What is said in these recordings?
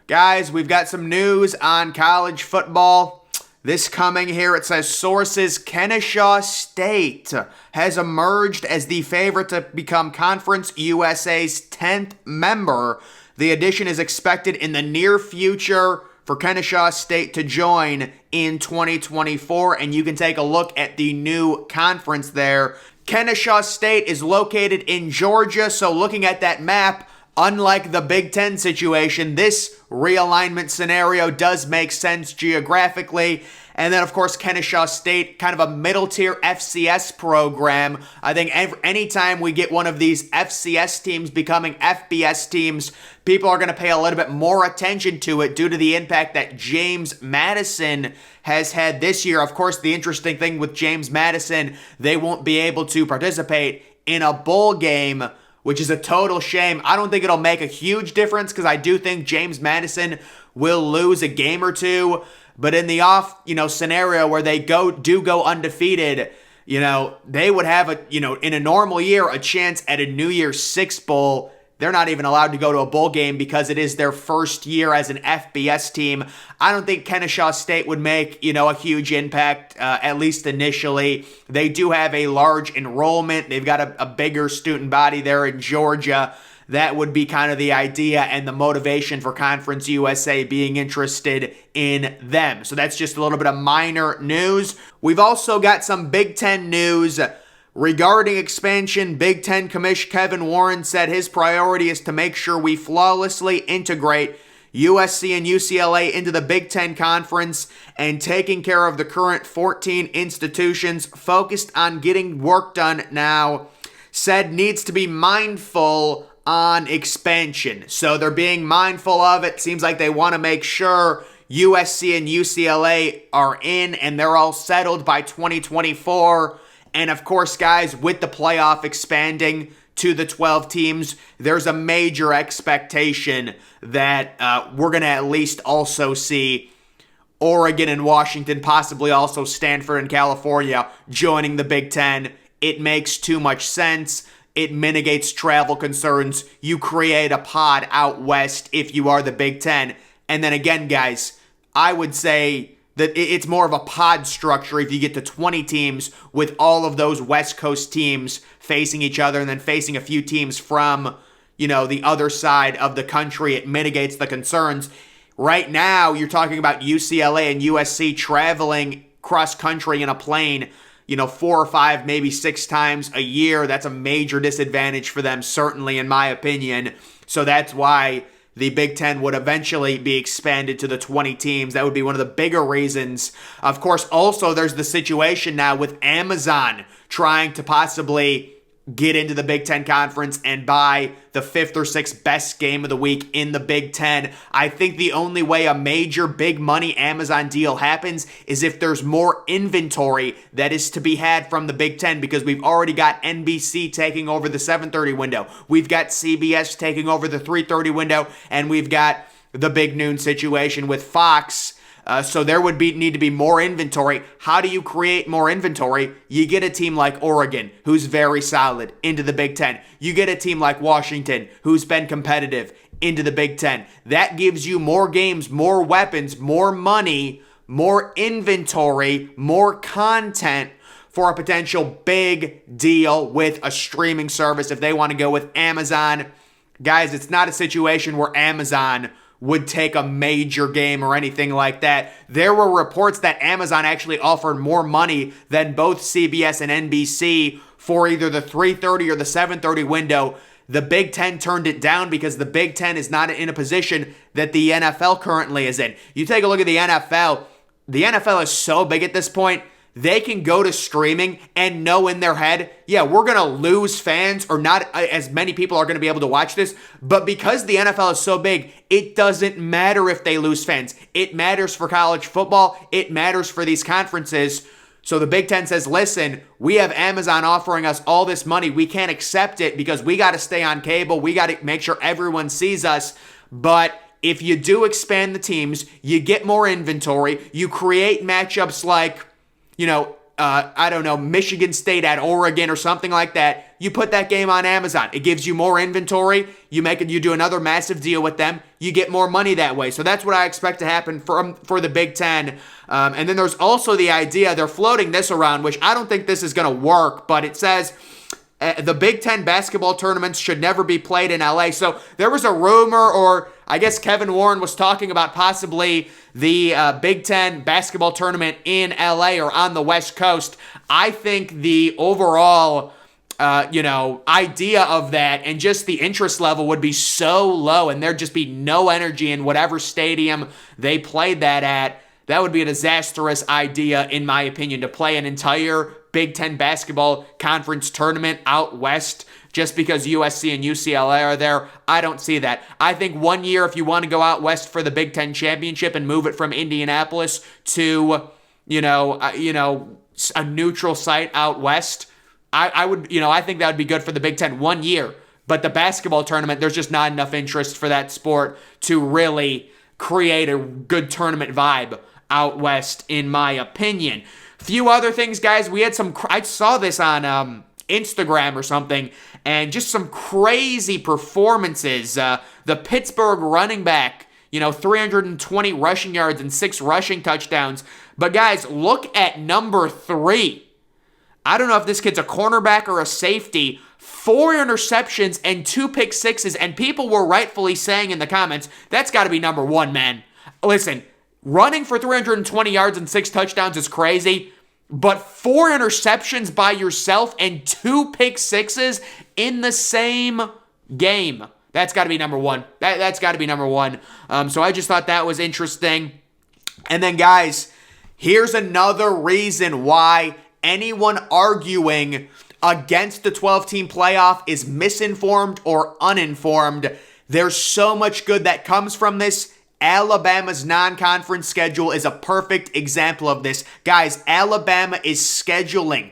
Guys, we've got some news on college football. This coming here, it says sources, Kennesaw State has emerged as the favorite to become Conference USA's 10th member. The addition is expected in the near future for Kennesaw State to join in 2024, and you can take a look at the new conference there. Kennesaw State is located in Georgia, so looking at that map, unlike the Big Ten situation, this realignment scenario does make sense geographically. And then, of course, Kennesaw State, kind of a middle-tier FCS program. I think anytime we get one of these FCS teams becoming FBS teams, people are going to pay a little bit more attention to it due to the impact that James Madison has had this year. Of course, the interesting thing with James Madison, they won't be able to participate in a bowl game, which is a total shame. I don't think it'll make a huge difference because I do think James Madison will lose a game or two. But in the off, scenario where they do go undefeated, they would have in a normal year, a chance at a New Year's Six bowl. They're not even allowed to go to a bowl game because it is their first year as an FBS team. I don't think Kennesaw State would make, a huge impact, at least initially. They do have a large enrollment. They've got a bigger student body there in Georgia. That would be kind of the idea and the motivation for Conference USA being interested in them. So that's just a little bit of minor news. We've also got some Big Ten news. Regarding expansion, Big Ten Commissioner Kevin Warren said his priority is to make sure we flawlessly integrate USC and UCLA into the Big Ten Conference and taking care of the current 14 institutions focused on getting work done now. Said needs to be mindful on expansion. So they're being mindful of it. Seems like they want to make sure USC and UCLA are in and they're all settled by 2024. And of course, guys, with the playoff expanding to the 12 teams, there's a major expectation that we're going to at least also see Oregon and Washington, possibly also Stanford and California joining the Big Ten. It makes too much sense. It mitigates travel concerns. You create a pod out west if you are the Big Ten. And then again, guys, I would say that it's more of a pod structure if you get to 20 teams with all of those West Coast teams facing each other and then facing a few teams from, the other side of the country. It mitigates the concerns. Right now, you're talking about UCLA and USC traveling cross country in a plane, 4 or 5, maybe 6 times a year. That's a major disadvantage for them, certainly in my opinion. So that's why the Big Ten would eventually be expanded to the 20 teams. That would be one of the bigger reasons. Of course, also there's the situation now with Amazon trying to possibly get into the Big Ten Conference and buy the 5th or 6th best game of the week in the Big Ten. I think the only way a major big money Amazon deal happens is if there's more inventory that is to be had from the Big Ten, because we've already got NBC taking over the 7:30 window. We've got CBS taking over the 3:30 window, and we've got the big noon situation with Fox. So there would need to be more inventory. How do you create more inventory? You get a team like Oregon, who's very solid, into the Big Ten. You get a team like Washington, who's been competitive, into the Big Ten. That gives you more games, more weapons, more money, more inventory, more content for a potential big deal with a streaming service if they want to go with Amazon. Guys, it's not a situation where Amazon would take a major game or anything like that. There were reports that Amazon actually offered more money than both CBS and NBC for either the 3:30 or the 7:30 window. The Big Ten turned it down because the Big Ten is not in a position that the NFL currently is in. You take a look at the NFL. The NFL is so big at this point, they can go to streaming and know in their head, yeah, we're going to lose fans or not as many people are going to be able to watch this. But because the NFL is so big, it doesn't matter if they lose fans. It matters for college football. It matters for these conferences. So the Big Ten says, listen, we have Amazon offering us all this money. We can't accept it because we got to stay on cable. We got to make sure everyone sees us. But if you do expand the teams, you get more inventory. You create matchups like, I don't know, Michigan State at Oregon or something like that. you put that game on Amazon. It gives you more inventory. You do another massive deal with them. You get more money that way. So that's what I expect to happen for the Big Ten. And then there's also the idea, they're floating this around, which I don't think this is going to work, but it says the Big Ten basketball tournaments should never be played in LA. So there was a rumor, or I guess Kevin Warren was talking about possibly the Big Ten basketball tournament in LA or on the West Coast. I think the overall idea of that and just the interest level would be so low, and there'd just be no energy in whatever stadium they played that at. That would be a disastrous idea, in my opinion, to play an entire Big Ten basketball conference tournament out west just because USC and UCLA are there. I don't see that. I think 1 year, if you want to go out west for the Big Ten championship and move it from Indianapolis to, a neutral site out west, I think that would be good for the Big Ten 1 year. But the basketball tournament, there's just not enough interest for that sport to really create a good tournament vibe out west, in my opinion. Few other things, guys. We had I saw this on Instagram or something, and just some crazy performances. The Pittsburgh running back, 320 rushing yards and 6 rushing touchdowns. But guys, look at number 3. I don't know if this kid's a cornerback or a safety. 4 interceptions and 2 pick sixes, and people were rightfully saying in the comments, that's got to be number 1, man. Listen, running for 320 yards and 6 touchdowns is crazy, but 4 interceptions by yourself and 2 pick sixes in the same game, that's got to be number 1. That's got to be number 1. So I just thought that was interesting. And then, guys, here's another reason why anyone arguing against the 12-team playoff is misinformed or uninformed. There's so much good that comes from this. Alabama's non-conference schedule is a perfect example of this. Guys, Alabama is scheduling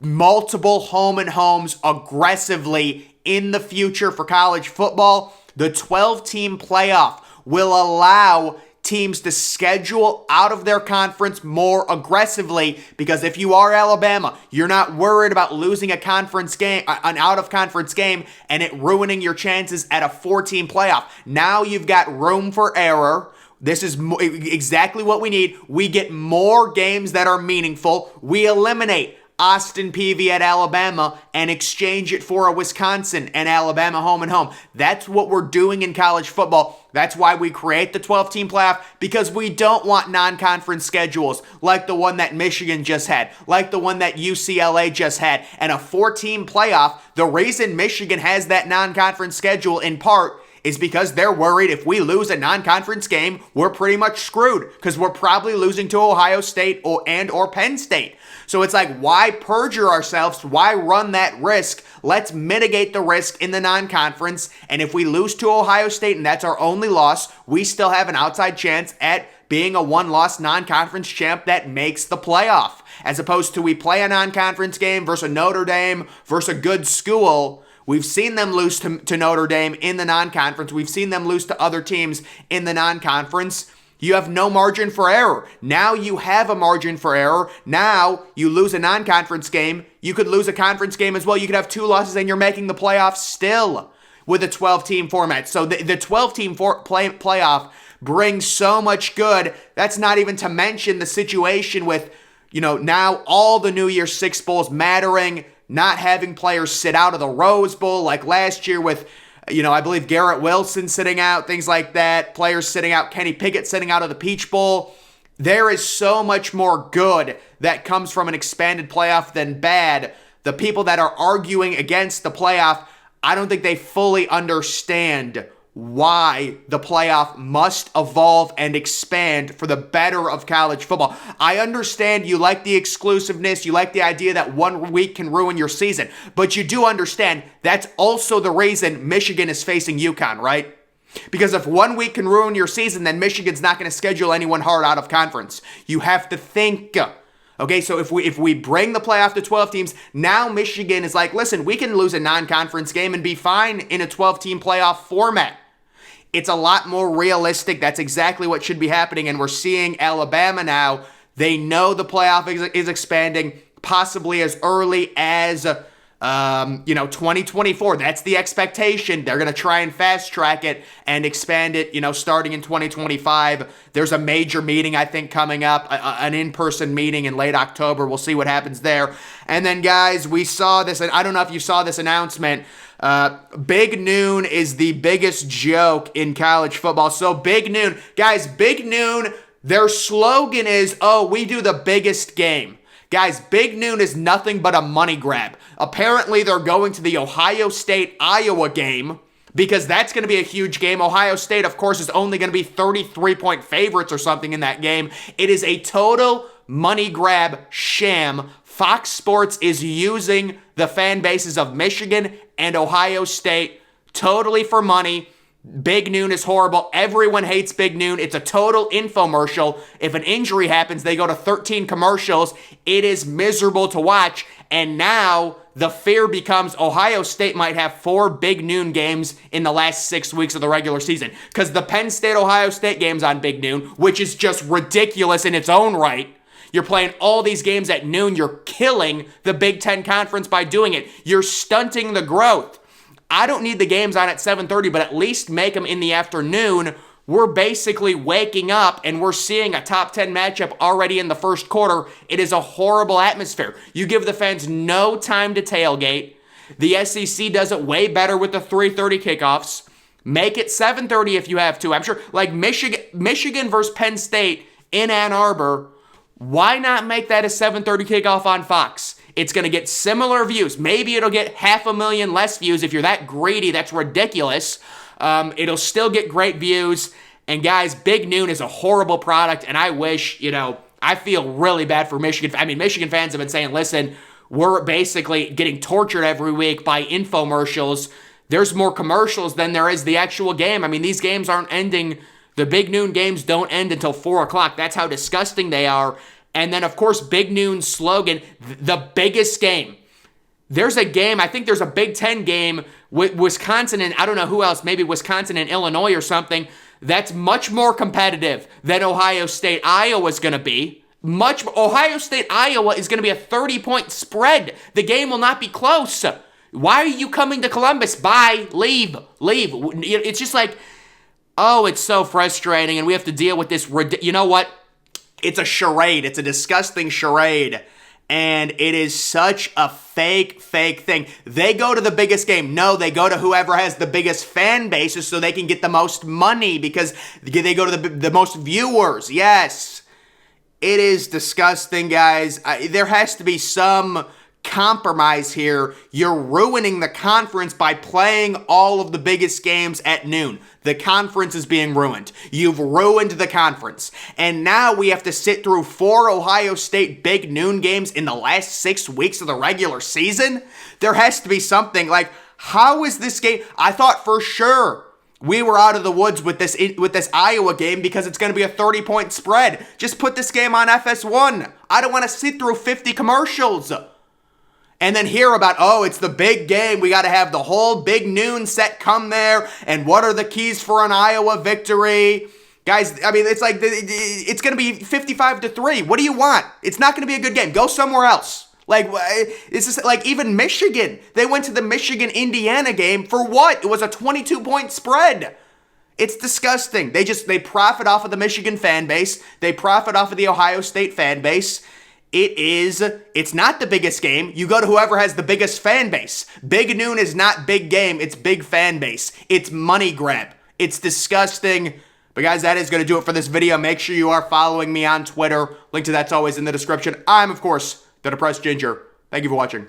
multiple home and homes aggressively in the future for college football. The 12-team playoff will allow teams to schedule out of their conference more aggressively, because if you are Alabama, you're not worried about losing a conference game, an out-of-conference game, and it ruining your chances at a 4-team playoff. Now you've got room for error. This is exactly what we need. We get more games that are meaningful. We eliminate Austin Peay at Alabama and exchange it for a Wisconsin and Alabama home and home. That's what we're doing in college football. That's why we create the 12-team playoff, because we don't want non-conference schedules like the one that Michigan just had, like the one that UCLA just had, and a 4-team playoff. The reason Michigan has that non-conference schedule in part is because they're worried if we lose a non-conference game, we're pretty much screwed, because we're probably losing to Ohio State or Penn State. So it's like, why perjure ourselves? Why run that risk? Let's mitigate the risk in the non-conference. And if we lose to Ohio State and that's our only loss, we still have an outside chance at being a 1-loss non-conference champ that makes the playoff. As opposed to we play a non-conference game versus a Notre Dame versus a good school. We've seen them lose to Notre Dame in the non-conference. We've seen them lose to other teams in the non-conference. You have no margin for error. Now you have a margin for error. Now you lose a non-conference game. You could lose a conference game as well. You could have 2 losses and you're making the playoffs still with a 12-team format. So the 12-team playoff brings so much good. That's not even to mention the situation with, now all the New Year's Six Bowls mattering, not having players sit out of the Rose Bowl like last year with, I believe Garrett Wilson sitting out, things like that, players sitting out, Kenny Pickett sitting out of the Peach Bowl. There is so much more good that comes from an expanded playoff than bad. The people that are arguing against the playoff, I don't think they fully understand why the playoff must evolve and expand for the better of college football. I understand you like the exclusiveness, you like the idea that 1 week can ruin your season, but you do understand that's also the reason Michigan is facing UConn, right? Because if 1 week can ruin your season, then Michigan's not going to schedule anyone hard out of conference. You have to think. Okay, so if we bring the playoff to 12 teams, now Michigan is like, listen, we can lose a non-conference game and be fine in a 12-team playoff format. It's a lot more realistic. That's exactly what should be happening. And we're seeing Alabama now. They know the playoff is expanding possibly as early as 2024, that's the expectation. They're going to try and fast track it and expand it, starting in 2025. There's a major meeting, I think, coming up, an in-person meeting in late October. We'll see what happens there. And then, guys, we saw this, and I don't know if you saw this announcement. Big Noon is the biggest joke in college football. So Big Noon, guys, Big Noon, their slogan is, "Oh, we do the biggest game." Guys, Big Noon is nothing but a money grab. Apparently, they're going to the Ohio State-Iowa game because that's going to be a huge game. Ohio State, of course, is only going to be 33-point favorites or something in that game. It is a total money grab sham. Fox Sports is using the fan bases of Michigan and Ohio State totally for money. Big Noon is horrible. Everyone hates Big Noon. It's a total infomercial. If an injury happens, they go to 13 commercials. It is miserable to watch. And now the fear becomes Ohio State might have 4 Big Noon games in the last 6 weeks of the regular season. Because the Penn State-Ohio State game's on Big Noon, which is just ridiculous in its own right. You're playing all these games at noon. You're killing the Big Ten Conference by doing it. You're stunting the growth. I don't need the games on at 7:30, but at least make them in the afternoon. We're basically waking up and we're seeing a top 10 matchup already in the first quarter. It is a horrible atmosphere. You give the fans no time to tailgate. The SEC does it way better with the 3:30 kickoffs. Make it 7:30 if you have to. I'm sure, like Michigan versus Penn State in Ann Arbor, why not make that a 7:30 kickoff on Fox? It's going to get similar views. Maybe it'll get 500,000 less views. If you're that greedy, that's ridiculous. It'll still get great views. And guys, Big Noon is a horrible product. And I wish, I feel really bad for Michigan. I mean, Michigan fans have been saying, listen, we're basically getting tortured every week by infomercials. There's more commercials than there is the actual game. I mean, these games aren't ending. The Big Noon games don't end until 4 o'clock. That's how disgusting they are. And then, of course, Big Noon's slogan, the biggest game. There's a game, I think there's a Big Ten game with Wisconsin and I don't know who else, maybe Wisconsin and Illinois or something, that's much more competitive than Ohio State-Iowa is going to be. Ohio State-Iowa is going to be a 30-point spread. The game will not be close. Why are you coming to Columbus? Bye. Leave. It's just like, oh, it's so frustrating and we have to deal with this. You know what? It's a charade. It's a disgusting charade. And it is such a fake thing. They go to the biggest game. No, they go to whoever has the biggest fan bases so they can get the most money because they go to the most viewers. Yes. It is disgusting, guys. There has to be some compromise here. You're ruining the conference by playing all of the biggest games at noon. The conference is being ruined. You've ruined the conference. And now we have to sit through 4 Ohio State Big Noon games in the last 6 weeks of the regular season? There has to be something. Like, how is this game? I thought for sure we were out of the woods with this Iowa game because it's going to be a 30-point spread. Just put this game on FS1. I don't want to sit through 50 commercials. And then hear about, oh, it's the big game. We got to have the whole Big Noon set come there. And what are the keys for an Iowa victory? Guys, I mean, it's like, it's going to be 55-3. What do you want? It's not going to be a good game. Go somewhere else. Like, it's just like even Michigan. They went to the Michigan-Indiana game for what? It was a 22-point spread. It's disgusting. They profit off of the Michigan fan base. They profit off of the Ohio State fan base. It's not the biggest game. You go to whoever has the biggest fan base. Big Noon is not big game. It's big fan base. It's money grab. It's disgusting. But guys, that is going to do it for this video. Make sure you are following me on Twitter. Link to that's always in the description. I'm, of course, the Depressed Ginger. Thank you for watching.